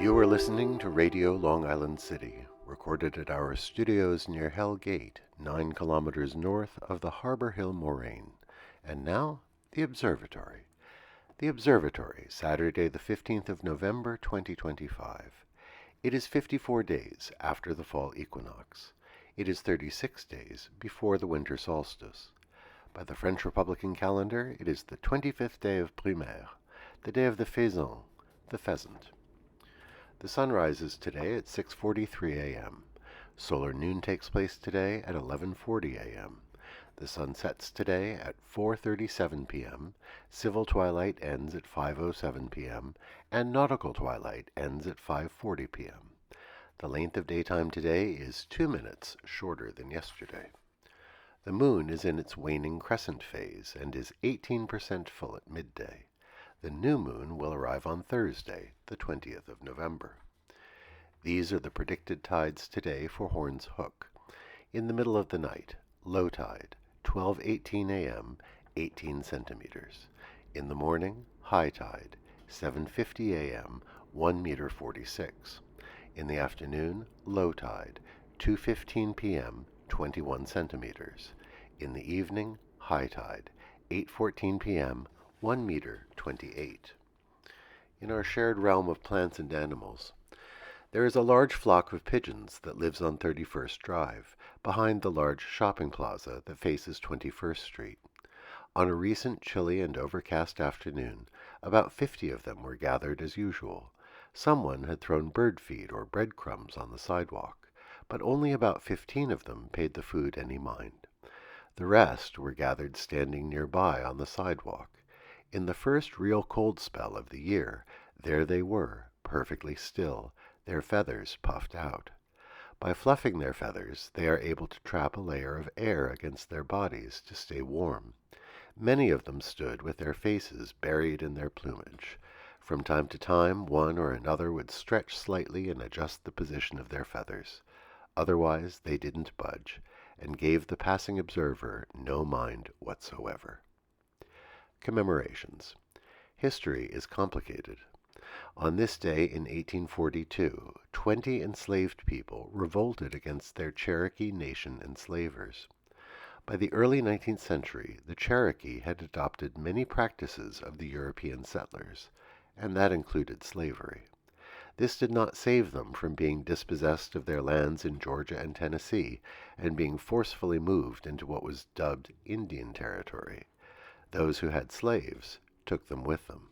You are listening to Radio Long Island City, recorded at our studios near Hell Gate, 9 kilometers north of the Harbor Hill Moraine. And now, the Observatory. The Observatory, Saturday the 15th of November, 2025. It is 54 days after the fall equinox. It is 36 days before the winter solstice. By the French Republican calendar, it is the 25th day of Brumaire, the day of the faisan, the pheasant. The sun rises today at 6:43 a.m. Solar noon takes place today at 11:40 a.m. The sun sets today at 4:37 p.m. Civil twilight ends at 5:07 p.m. and nautical twilight ends at 5:40 p.m. The length of daytime today is 2 minutes shorter than yesterday. The moon is in its waning crescent phase and is 18% full at midday. The new moon will arrive on Thursday, the 20th of November. These are the predicted tides today for Horn's Hook. In the middle of the night, low tide, 12:18 a.m., 18 centimeters. In the morning, high tide, 7:50 a.m., 1 meter 46. In the afternoon, low tide, 2:15 p.m., 21 centimeters. In the evening, high tide, 8:14 p.m., 1 meter 28. In our shared realm of plants and animals, there is a large flock of pigeons that lives on 31st Drive, behind the large shopping plaza that faces 21st Street. On a recent chilly and overcast afternoon, about 50 of them were gathered as usual. Someone had thrown bird feed or breadcrumbs on the sidewalk, but only about 15 of them paid the food any mind. The rest were gathered standing nearby on the sidewalk. In the first real cold spell of the year, there they were, perfectly still, their feathers puffed out. By fluffing their feathers, they are able to trap a layer of air against their bodies to stay warm. Many of them stood with their faces buried in their plumage. From time to time, one or another would stretch slightly and adjust the position of their feathers. Otherwise, they didn't budge, and gave the passing observer no mind whatsoever. Commemorations. History is complicated. On this day in 1842, 20 enslaved people revolted against their Cherokee Nation enslavers. By the early 19th century, the Cherokee had adopted many practices of the European settlers, and that included slavery. This did not save them from being dispossessed of their lands in Georgia and Tennessee and being forcefully moved into what was dubbed Indian Territory. Those who had slaves took them with them.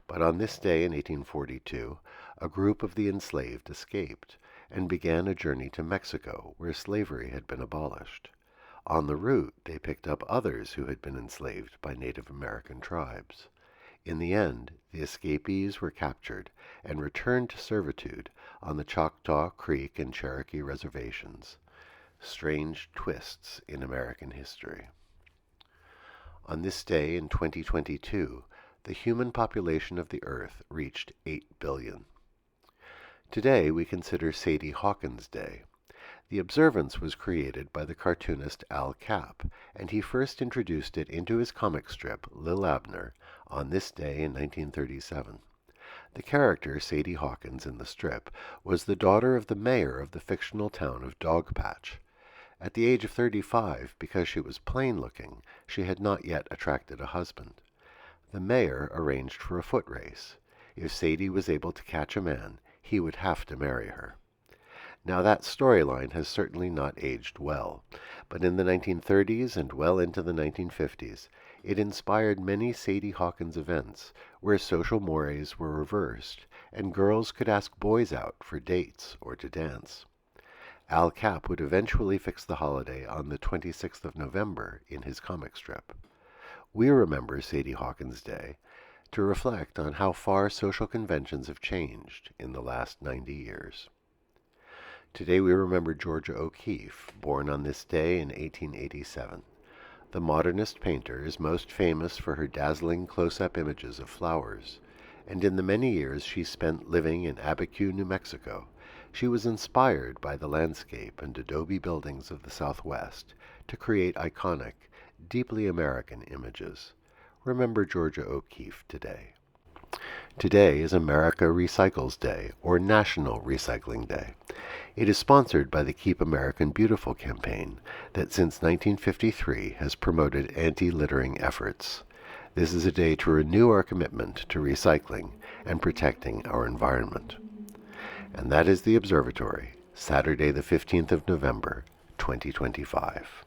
But on this day in 1842, a group of the enslaved escaped and began a journey to Mexico, where slavery had been abolished. On the route, they picked up others who had been enslaved by Native American tribes. In the end, the escapees were captured and returned to servitude on the Choctaw Creek and Cherokee reservations. Strange twists in American history. On this day in 2022, the human population of the Earth reached 8 billion. Today we consider Sadie Hawkins Day. The observance was created by the cartoonist Al Capp, and he first introduced it into his comic strip, Lil Abner, on this day in 1937. The character, Sadie Hawkins, in the strip, was the daughter of the mayor of the fictional town of Dogpatch. At the age of 35, because she was plain-looking, she had not yet attracted a husband. The mayor arranged for a foot race. If Sadie was able to catch a man, he would have to marry her. Now that storyline has certainly not aged well, but in the 1930s and well into the 1950s, it inspired many Sadie Hawkins events where social mores were reversed and girls could ask boys out for dates or to dance. Al Capp would eventually fix the holiday on the 26th of November in his comic strip. We remember Sadie Hawkins Day to reflect on how far social conventions have changed in the last 90 years. Today we remember Georgia O'Keeffe, born on this day in 1887. The modernist painter is most famous for her dazzling close-up images of flowers, and in the many years she spent living in Abiquiu, New Mexico, she was inspired by the landscape and adobe buildings of the Southwest to create iconic, deeply American images. Remember Georgia O'Keeffe today. Today is America Recycles Day, or National Recycling Day. It is sponsored by the Keep American Beautiful campaign that since 1953 has promoted anti-littering efforts. This is a day to renew our commitment to recycling and protecting our environment. And that is the Observatory, Saturday the 15th of November, 2025.